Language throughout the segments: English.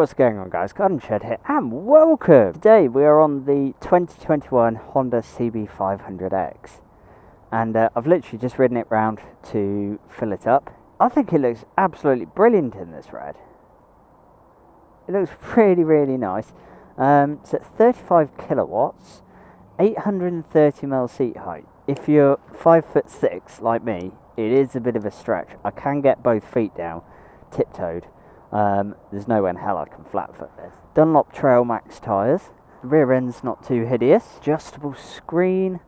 what's going on, guys? Garden Shed here and welcome! Today we are on the 2021 Honda CB500X and I've literally just ridden it round to fill it up. I think it looks absolutely brilliant in this red. It looks really nice. It's at 35 kilowatts, 830mm seat height. If you're 5'6" like me, it is a bit of a stretch. I can get both feet down, tiptoed. There's no way in hell I can flat foot this. Dunlop Trail Max tyres. The rear end's not too hideous. Adjustable screen.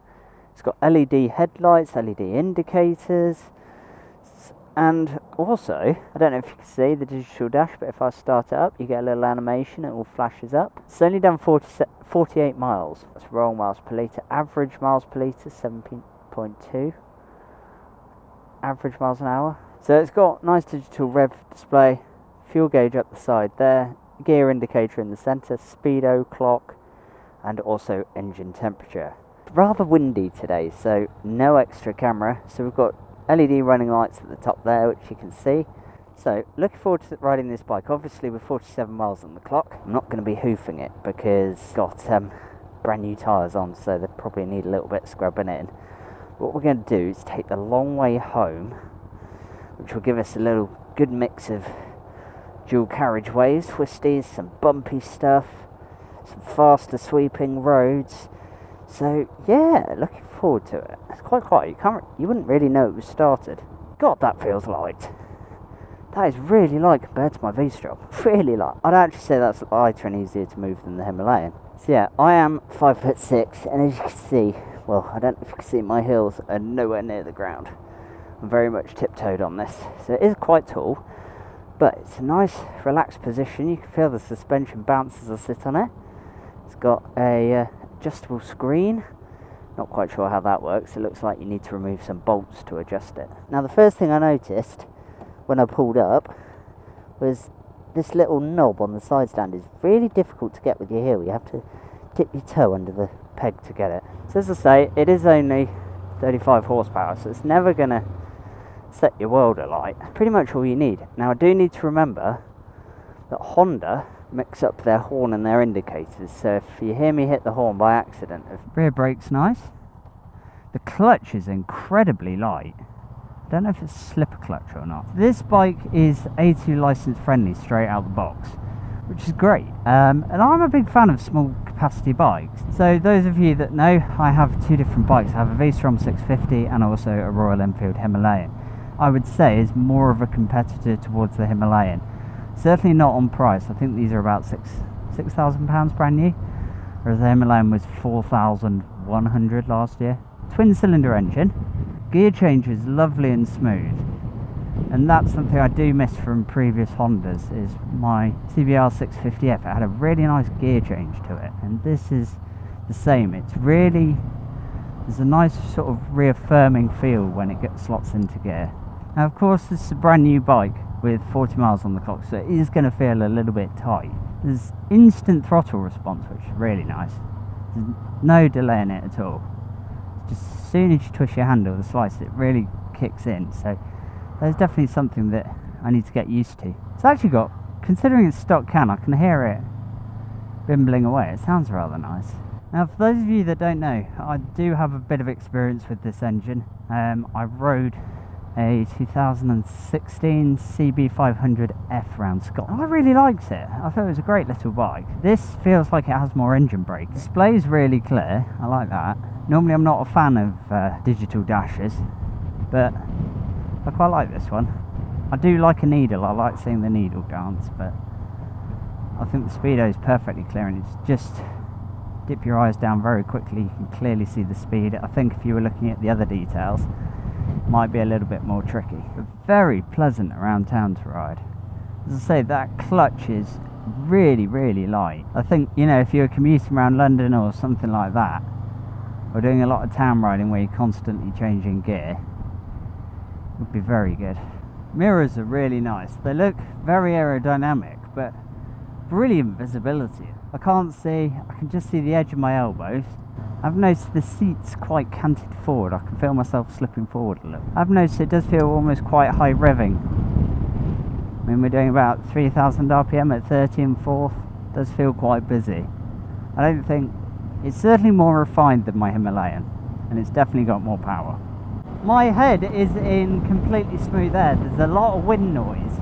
It's got LED headlights, LED indicators. And also, I don't know if you can see the digital dash, but if I start it up, you get a little animation, it all flashes up. It's only done 48 miles. That's roll miles per litre. Average miles per litre, 17.2. Average miles an hour. So it's got nice digital rev display. Fuel gauge up the side there, gear indicator in the centre, speedo clock, and also engine temperature. Rather windy today, so no extra camera. So we've got LED running lights at the top there, which you can see. So looking forward to riding this bike. Obviously with 47 miles on the clock, I'm not going to be hoofing it because it's got brand new tyres on, so they probably need a little bit of scrubbing in. What we're going to do is take the long way home, which will give us a little good mix of dual carriageways, twisties, some bumpy stuff, some faster sweeping roads. So yeah, looking forward to it. It's quite quiet. You wouldn't really know it was started. God, that feels light. That is really light compared to my V-Strom. Really light. I'd actually say that's lighter and easier to move than the Himalayan. So yeah, I am 5'6", and as you can see, well, I don't know if you can see, my heels are nowhere near the ground. I'm very much tiptoed on this, so it is quite tall. But it's a nice relaxed position. You can feel the suspension bounce as I sit on it. It's got a adjustable screen. Not quite sure how that works. It looks like you need to remove some bolts to adjust it. Now the first thing I noticed when I pulled up was this little knob on the side stand is really difficult to get with your heel. You have to dip your toe under the peg to get it. So as I say, it is only 35 horsepower, so it's never going to set your world alight. Pretty much all you need. Now I do need to remember that Honda mix up their horn and their indicators, so if you hear me hit the horn by accident, rear brake's nice. The clutch is incredibly light. I don't know if it's a slipper clutch or not. This bike is A2 license friendly straight out the box, which is great. And I'm a big fan of small capacity bikes. So those of you that know, I have two different bikes. I have a V-Strom 650 and also a Royal Enfield Himalayan. I would say is more of a competitor towards the Himalayan. Certainly not on price. I think these are about £6,000 brand new, whereas the Himalayan was 4,100 last year. Twin cylinder engine. Gear change is lovely and smooth. And that's something I do miss from previous Hondas, is my CBR650F. It had a really nice gear change to it, and this is the same. It's really, there's a nice sort of reaffirming feel when it slots into gear. Now of course this is a brand new bike with 40 miles on the clock, so it is going to feel a little bit tight. There's instant throttle response, which is really nice. There's no delay in it at all. Just as soon as you twist your hand or the slice, it really kicks in. So there's definitely something that I need to get used to. It's actually got, considering it's stock can, I can hear it bimbling away. It sounds rather nice. Now for those of you that don't know, I do have a bit of experience with this engine. I rode a 2016 CB500X round Scotland. I really liked it. I thought it was a great little bike. This feels like it has more engine brake. Display is really clear. I like that. Normally I'm not a fan of digital dashes, but I quite like this one. I do like a needle. I like seeing the needle dance, but I think the speedo is perfectly clear, and it's just dip your eyes down very quickly. You can clearly see the speed. I think if you were looking at the other details, might be a little bit more tricky, but very pleasant around town to ride. As I say, that clutch is really light. I think, you know, if you're commuting around London or something like that, or doing a lot of town riding where you're constantly changing gear, it would be very good. Mirrors are really nice. They look very aerodynamic, but brilliant visibility. I can't see, I can just see the edge of my elbows. I've noticed the seat's quite canted forward. I can feel myself slipping forward a little. I've noticed it does feel almost quite high revving I mean, we're doing about 3,000 RPM at 30 and 4th. Does feel quite busy. I don't think, it's certainly more refined than my Himalayan, and it's definitely got more power. My head is in completely smooth air. There's a lot of wind noise,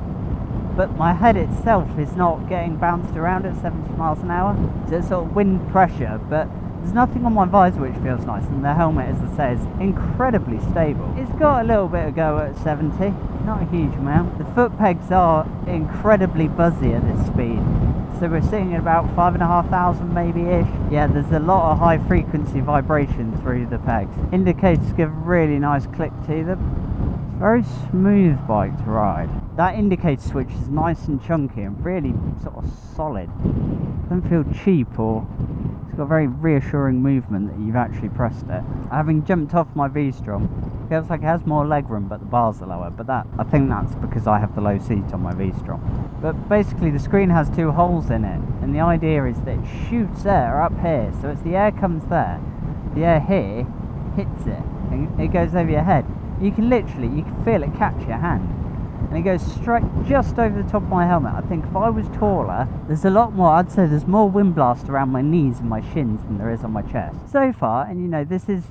but my head itself is not getting bounced around at 70 miles an hour. So it's sort of wind pressure, but there's nothing on my visor which feels nice, and the helmet, as I say, is incredibly stable. It's got a little bit of go at 70, not a huge amount. The foot pegs are incredibly buzzy at this speed, so we're sitting at about 5,500 maybe-ish. Yeah, there's a lot of high frequency vibration through the pegs. Indicators give a really nice click to them. It's a very smooth bike to ride. That indicator switch is nice and chunky and really sort of solid. Doesn't feel cheap, or it's got a very reassuring movement that you've actually pressed it. Having jumped off my V-Strom, feels like it has more legroom, but the bars are lower. But I think that's because I have the low seat on my V-Strom. But basically the screen has two holes in it, and the idea is that it shoots air up here. So as the air comes there, the air here hits it, and it goes over your head. You can feel it catch your hand. And it goes straight just over the top of my helmet. I think if I was taller, there's a lot more, I'd say there's more wind blast around my knees and my shins than there is on my chest. So far, and you know, this is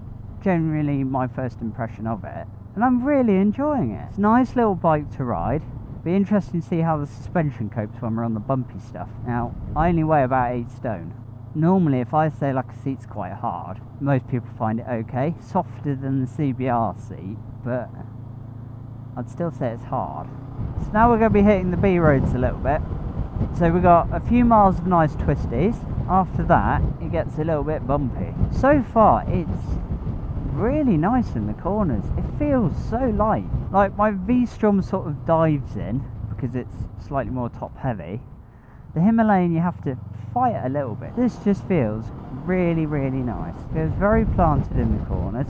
generally my first impression of it, and I'm really enjoying it. It's a nice little bike to ride. Be interesting to see how the suspension copes when we're on the bumpy stuff. Now, I only weigh about 8 stone. Normally, if I say like a seat's quite hard, most people find it okay. Softer than the CBR seat, but I'd still say it's hard. So now we're going to be hitting the B roads a little bit. So we've got a few miles of nice twisties. After that, it gets a little bit bumpy. So far, it's really nice in the corners. It feels so light. Like my V-Strom sort of dives in because it's slightly more top heavy. The Himalayan, you have to fight a little bit. This just feels really, really nice. Feels very planted in the corners.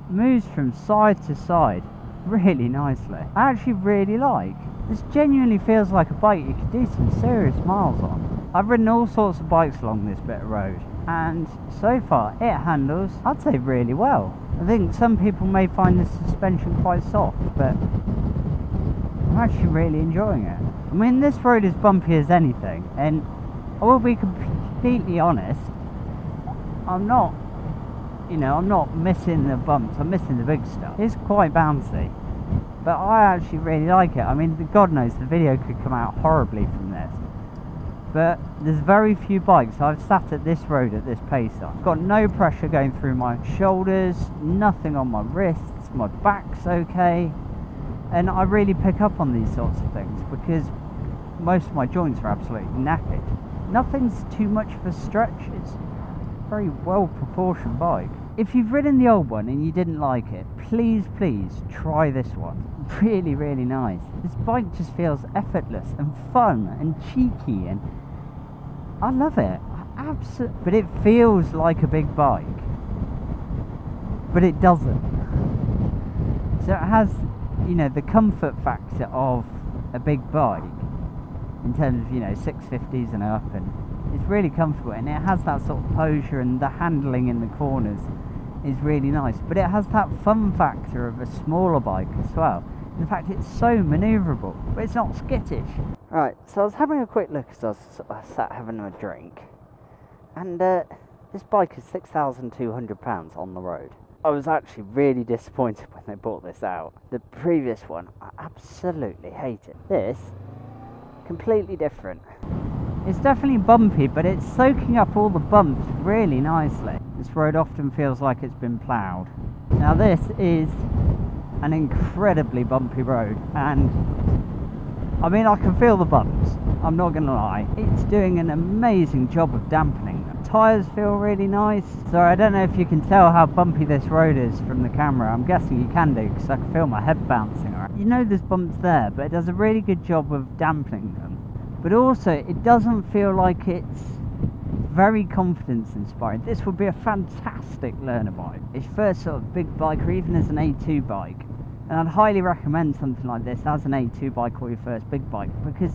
Moves from side to side really nicely. I actually really like. This genuinely feels like a bike you could do some serious miles on. I've ridden all sorts of bikes along this bit of road, and so far it handles, I'd say, really well. I think some people may find the suspension quite soft, but I'm actually really enjoying it. I mean, this road is bumpy as anything, and I will be completely honest, I'm not missing the bumps, I'm missing the big stuff. It's quite bouncy, but I actually really like it. I mean, God knows the video could come out horribly from this, but there's very few bikes I've sat at this road at this pace on. I've got no pressure going through my shoulders, nothing on my wrists, my back's okay, and I really pick up on these sorts of things because most of my joints are absolutely knackered. Nothing's too much of a stretch. It's a very well proportioned bike. If you've ridden the old one and you didn't like it, please try this one. Really, really nice. This bike just feels effortless and fun and cheeky, and I love it. But it feels like a big bike, but it doesn't. So it has, you know, the comfort factor of a big bike in terms of, you know, 650s and up, and it's really comfortable, and it has that sort of posture, and the handling in the corners is really nice, but it has that fun factor of a smaller bike as well. In fact, it's so manoeuvrable, but it's not skittish. Right, so I was having a quick look as I was sat having a drink, and this bike is £6,200 on the road. I was actually really disappointed when they brought this out. The previous one, I absolutely hated. This, completely different. It's definitely bumpy, but it's soaking up all the bumps really nicely. This road often feels like it's been ploughed. Now this is an incredibly bumpy road, and I mean, I can feel the bumps, I'm not gonna lie. It's doing an amazing job of dampening them. Tyres feel really nice. So I don't know if you can tell how bumpy this road is from the camera. I'm guessing you can do, because I can feel my head bouncing around. You know there's bumps there, but it does a really good job of dampening them. But also, it doesn't feel like it's very confidence inspiring. This would be a fantastic learner bike. It's your first sort of big bike, or even as an A2 bike. And I'd highly recommend something like this as an A2 bike or your first big bike, because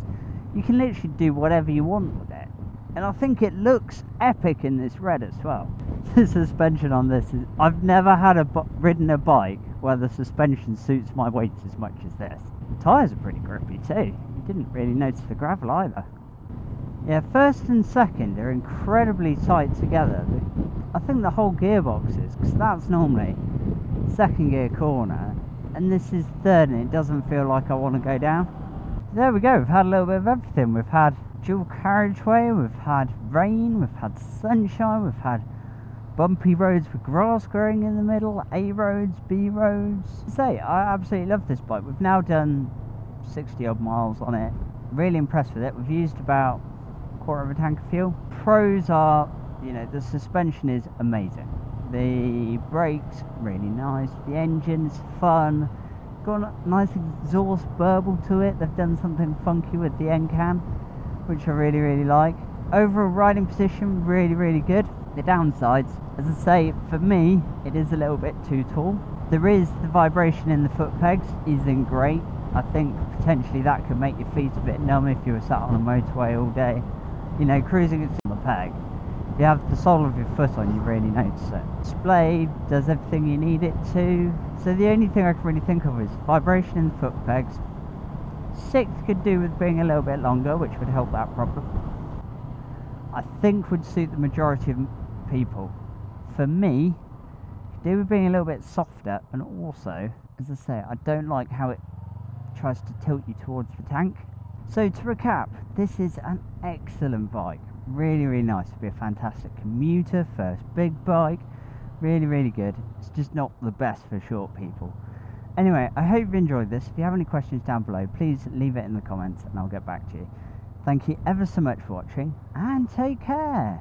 you can literally do whatever you want with it. And I think it looks epic in this red as well. The suspension on this is, I've never had ridden a bike where the suspension suits my weight as much as this. The tyres are pretty grippy too. You didn't really notice the gravel either. Yeah, first and second are incredibly tight together. I think the whole gearbox is, because that's normally second gear corner, and this is third, and it doesn't feel like I want to go down. There we go, we've had a little bit of everything. We've had dual carriageway, we've had rain, we've had sunshine, we've had bumpy roads with grass growing in the middle, A roads, B roads. I absolutely love this bike. We've now done 60 odd miles on it. Really impressed with it. We've used about a quarter of a tank of fuel. Pros are, you know, the suspension is amazing. The brakes, really nice. The engine's fun. Got a nice exhaust burble to it. They've done something funky with the end can, which I really, really like. Overall riding position, really, really good. The downsides, as I say, for me, it is a little bit too tall. There is the vibration in the foot pegs, isn't great. I think potentially that could make your feet a bit numb if you were sat on a motorway all day. You know, cruising on the peg. If you have the sole of your foot on, you really notice it. Display does everything you need it to. So the only thing I can really think of is vibration in the foot pegs. 6th could do with being a little bit longer, which would help that problem. I think would suit the majority of people. For me, could do with being a little bit softer, and also, as I say, I don't like how it tries to tilt you towards the tank. So to recap, this is an excellent bike. Really, really nice. It'd be a fantastic commuter, first big bike. Really, really good. It's just not the best for short people. Anyway, I hope you enjoyed this. If you have any questions down below, please leave it in the comments and I'll get back to you. Thank you ever so much for watching, and take care.